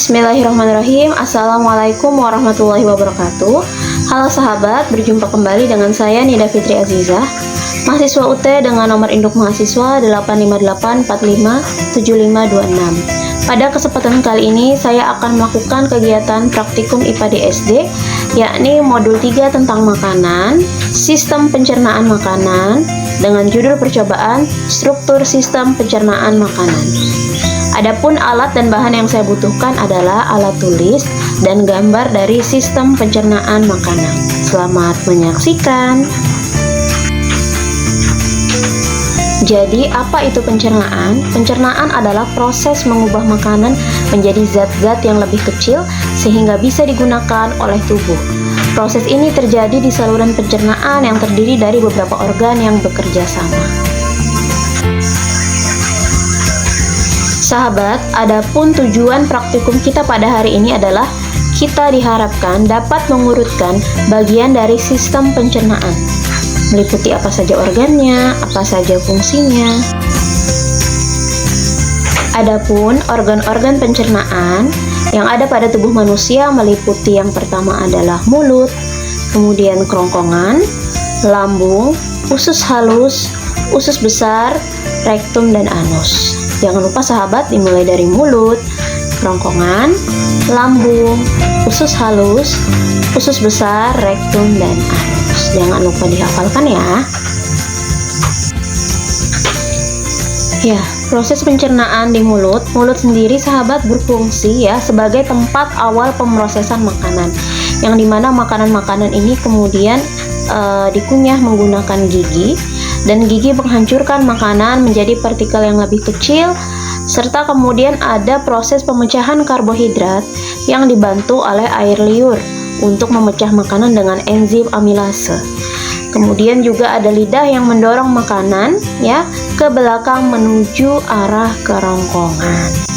Bismillahirrahmanirrahim. Assalamualaikum warahmatullahi wabarakatuh. Halo sahabat, berjumpa kembali dengan saya Nida Fitri Azizah, mahasiswa UT dengan nomor induk mahasiswa 858457526. Pada kesempatan kali ini saya akan melakukan kegiatan praktikum IPA di SD, yakni modul 3 tentang makanan, sistem pencernaan makanan, dengan judul percobaan struktur sistem pencernaan makanan. Adapun alat dan bahan yang saya butuhkan adalah alat tulis dan gambar dari sistem pencernaan makanan. Selamat menyaksikan. Jadi, apa itu pencernaan? Pencernaan adalah proses mengubah makanan menjadi zat-zat yang lebih kecil sehingga bisa digunakan oleh tubuh. Proses ini terjadi di saluran pencernaan yang terdiri dari beberapa organ yang bekerja sama. Sahabat, adapun tujuan praktikum kita pada hari ini adalah kita diharapkan dapat mengurutkan bagian dari sistem pencernaan, meliputi apa saja organnya, apa saja fungsinya. Adapun organ-organ pencernaan yang ada pada tubuh manusia meliputi yang pertama adalah mulut, kemudian kerongkongan, lambung, usus halus, usus besar, rektum, dan anus. Jangan lupa sahabat, dimulai dari mulut, kerongkongan, lambung, usus halus, usus besar, rektum, dan anus. Jangan lupa dihafalkan ya. Ya, proses pencernaan di mulut. Mulut sendiri sahabat berfungsi ya sebagai tempat awal pemrosesan makanan, yang dimana makanan-makanan ini kemudian dikunyah menggunakan gigi, dan gigi menghancurkan makanan menjadi partikel yang lebih kecil, serta kemudian ada proses pemecahan karbohidrat yang dibantu oleh air liur untuk memecah makanan dengan enzim amilase. Kemudian juga ada lidah yang mendorong makanan ya ke belakang menuju arah kerongkongan.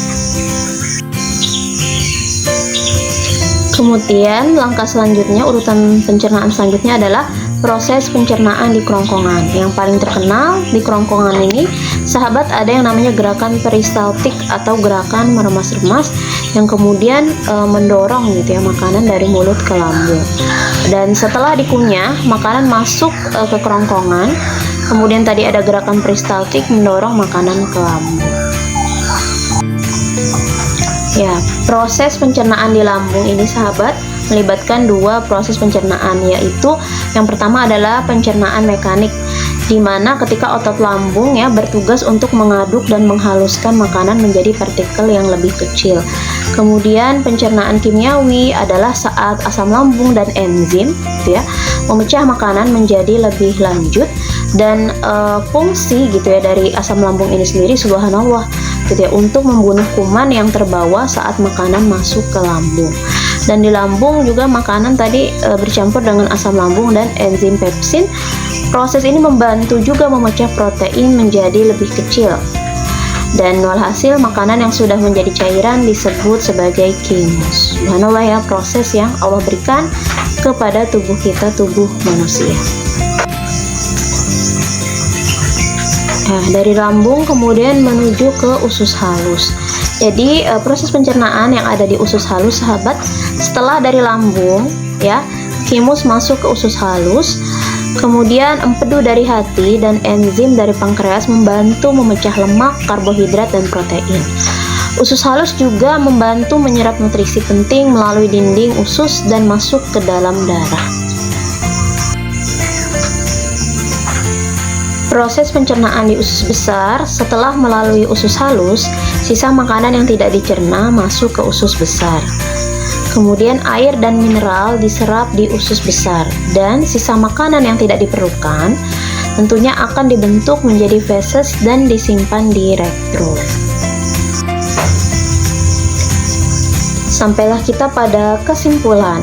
Kemudian langkah selanjutnya, urutan pencernaan selanjutnya adalah proses pencernaan di kerongkongan. Yang paling terkenal di kerongkongan ini sahabat ada yang namanya gerakan peristaltik atau gerakan meremas-remas yang kemudian mendorong gitu ya makanan dari mulut ke lambung. Dan setelah dikunyah, makanan masuk ke kerongkongan. Kemudian tadi ada gerakan peristaltik mendorong makanan ke lambung. Ya, proses pencernaan di lambung ini sahabat melibatkan dua proses pencernaan, yaitu yang pertama adalah pencernaan mekanik, di mana ketika otot lambung ya bertugas untuk mengaduk dan menghaluskan makanan menjadi partikel yang lebih kecil. Kemudian pencernaan kimiawi adalah saat asam lambung dan enzim gitu ya memecah makanan menjadi lebih lanjut, dan fungsi gitu ya dari asam lambung ini sendiri subhanallah gitu ya untuk membunuh kuman yang terbawa saat makanan masuk ke lambung. Dan di lambung juga makanan tadi bercampur dengan asam lambung dan enzim pepsin. Proses ini membantu juga memecah protein menjadi lebih kecil. Dan walhasil makanan yang sudah menjadi cairan disebut sebagai kimus. Subhanallah ya, proses yang Allah berikan kepada tubuh kita, tubuh manusia. Nah, dari lambung kemudian menuju ke usus halus. Jadi proses pencernaan yang ada di usus halus sahabat, setelah dari lambung ya, kimus masuk ke usus halus, kemudian empedu dari hati dan enzim dari pankreas membantu memecah lemak, karbohidrat, dan protein. Usus halus juga membantu menyerap nutrisi penting melalui dinding usus dan masuk ke dalam darah. Proses pencernaan di usus besar, setelah melalui usus halus, sisa makanan yang tidak dicerna masuk ke usus besar. Kemudian air dan mineral diserap di usus besar, dan sisa makanan yang tidak diperlukan tentunya akan dibentuk menjadi feses dan disimpan di rektum. Sampailah kita pada kesimpulan.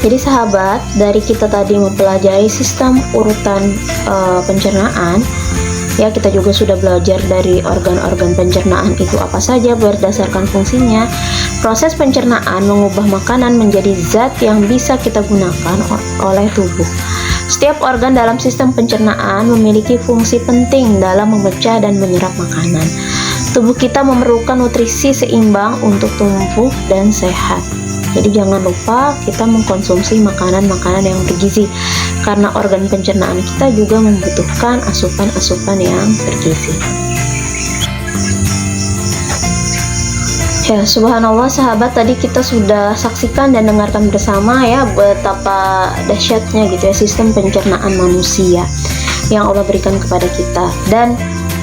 Jadi sahabat, dari kita tadi mempelajari sistem urutan pencernaan, ya kita juga sudah belajar dari organ-organ pencernaan itu apa saja berdasarkan fungsinya. Proses pencernaan mengubah makanan menjadi zat yang bisa kita gunakan oleh tubuh. Setiap organ dalam sistem pencernaan memiliki fungsi penting dalam memecah dan menyerap makanan. tubuh kita memerlukan nutrisi seimbang untuk tumbuh dan sehat. Jadi jangan lupa kita mengkonsumsi makanan-makanan yang bergizi, karena organ pencernaan kita juga membutuhkan asupan-asupan yang bergizi. Ya, subhanallah sahabat, tadi kita sudah saksikan dan dengarkan bersama ya betapa dahsyatnya gitu ya sistem pencernaan manusia yang Allah berikan kepada kita. Dan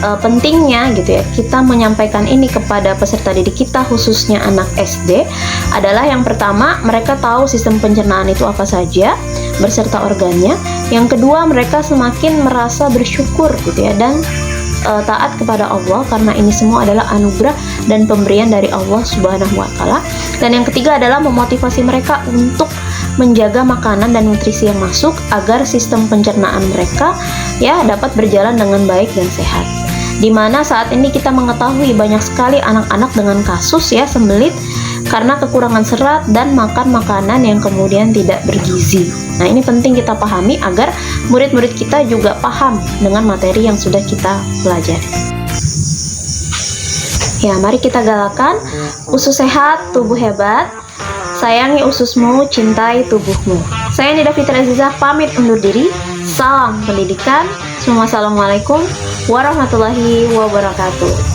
pentingnya gitu ya kita menyampaikan ini kepada peserta didik kita, khususnya anak SD, adalah yang pertama, mereka tahu sistem pencernaan itu apa saja berserta organnya. Yang kedua, mereka semakin merasa bersyukur gitu ya dan taat kepada Allah, karena ini semua adalah anugerah dan pemberian dari Allah Subhanahu wa Ta'ala. Dan yang ketiga adalah memotivasi mereka untuk menjaga makanan dan nutrisi yang masuk agar sistem pencernaan mereka ya dapat berjalan dengan baik dan sehat. Dimana saat ini kita mengetahui banyak sekali anak-anak dengan kasus ya sembelit karena kekurangan serat dan makan makanan yang kemudian tidak bergizi. Nah, ini penting kita pahami agar murid-murid kita juga paham dengan materi yang sudah kita pelajari. Ya, mari kita galakan usus sehat, tubuh hebat. Sayangi ususmu, cintai tubuhmu. Saya Nida Fitri Azizah pamit undur diri. Salam pendidikan. Assalamualaikum warahmatullahi wabarakatuh.